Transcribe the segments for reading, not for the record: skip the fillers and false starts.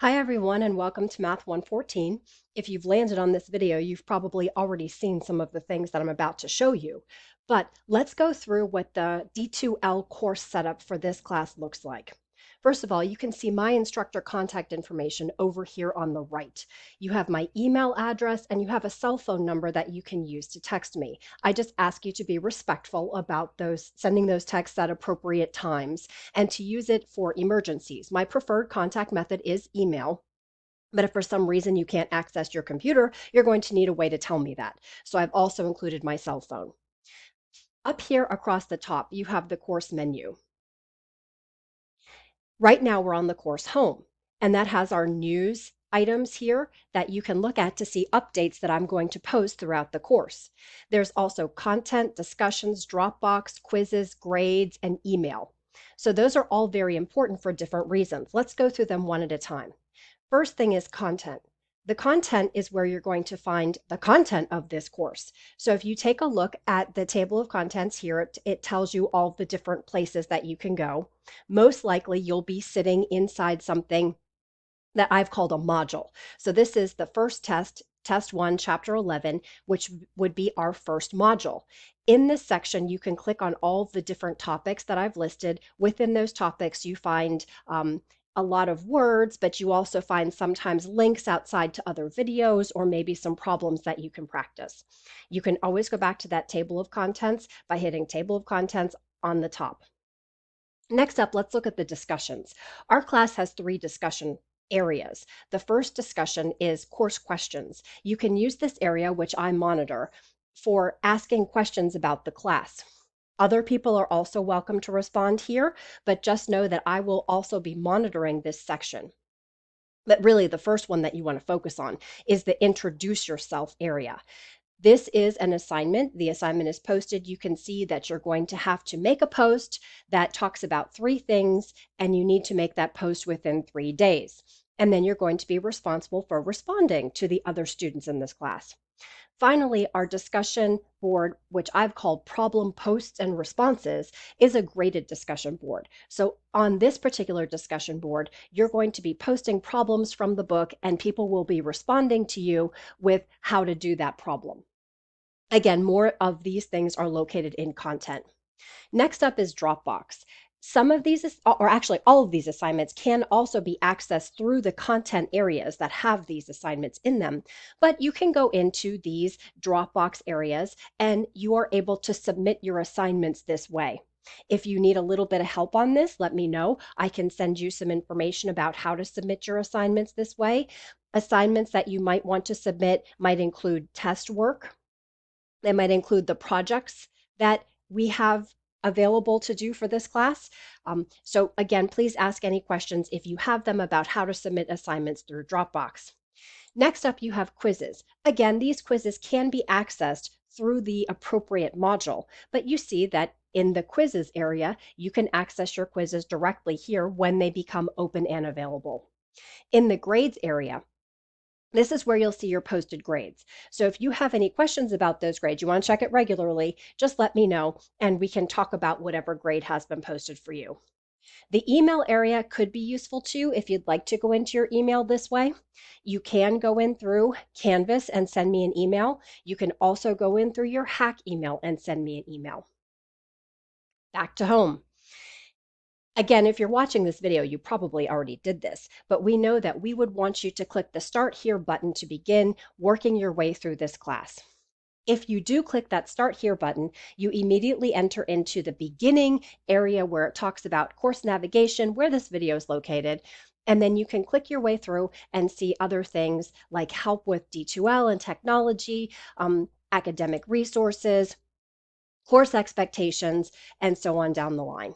Hi everyone and welcome to Math 114. If you've landed on this video, you've probably already seen some of the things that I'm about to show you. But let's go through what the D2L course setup for this class looks like. First of all, you can see my instructor contact information over here on the right. You have my email address and you have a cell phone number that you can use to text me. I just ask you to be respectful about sending those texts at appropriate times and to use it for emergencies. My preferred contact method is email. But if for some reason you can't access your computer, you're going to need a way to tell me that. So I've also included my cell phone. Up here across the top, you have the course menu. Right now we're on the course home, and that has our news items here that you can look at to see updates that I'm going to post throughout the course. There's also content, discussions, Dropbox, quizzes, grades, and email. So those are all very important for different reasons. Let's go through them one at a time. First thing is content. The content is where you're going to find the content of this course. So if you take a look at the table of contents here, it tells you all the different places that you can go. Most likely you'll be sitting inside something that I've called a module. So this is the first test, test 1, chapter 11, which would be our first module. In this section, you can click on all the different topics that I've listed. Within those topics, you find a lot of words, but you also find sometimes links outside to other videos or maybe some problems that you can practice. You can always go back to that table of contents by hitting table of contents on the top. Next up, let's look at the discussions. Our class has 3 discussion areas. The first discussion is course questions. You can use this area, which I monitor, for asking questions about the class. Other people are also welcome to respond here, but just know that I will also be monitoring this section. But really, the first one that you want to focus on is the introduce yourself area. This is an assignment. The assignment is posted. You can see that you're going to have to make a post that talks about 3 things, and you need to make that post within 3 days. And then you're going to be responsible for responding to the other students in this class. Finally, our discussion board, which I've called problem posts and responses, is a graded discussion board. So on this particular discussion board, you're going to be posting problems from the book and people will be responding to you with how to do that problem. Again, more of these things are located in content. Next up is Dropbox. Some of these, or actually all of these assignments, can also be accessed through the content areas that have these assignments in them. But you can go into these Dropbox areas and you are able to submit your assignments this way. If you need a little bit of help on this, let me know. I can send you some information about how to submit your assignments this way. Assignments that you might want to submit might include test work. They might include the projects that we have available to do for this class. So again, please ask any questions if you have them about how to submit assignments through Dropbox. Next up, you have quizzes. Again, these quizzes can be accessed through the appropriate module, but you see that in the quizzes area, you can access your quizzes directly here when they become open and available. In the grades area, this is where you'll see your posted grades. So if you have any questions about those grades, you want to check it regularly, just let me know and we can talk about whatever grade has been posted for you. The email area could be useful too if you'd like to go into your email this way. You can go in through Canvas and send me an email. You can also go in through your hack email and send me an email. Back to home. Again, if you're watching this video, you probably already did this, but we know that we would want you to click the Start Here button to begin working your way through this class. If you do click that Start Here button, you immediately enter into the beginning area where it talks about course navigation, where this video is located, and then you can click your way through and see other things like help with D2L and technology, academic resources, course expectations, and so on down the line.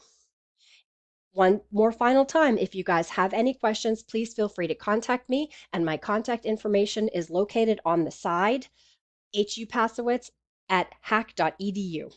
One more final time, if you guys have any questions, please feel free to contact me, and my contact information is located on the side, HUPasowitz at hack.edu.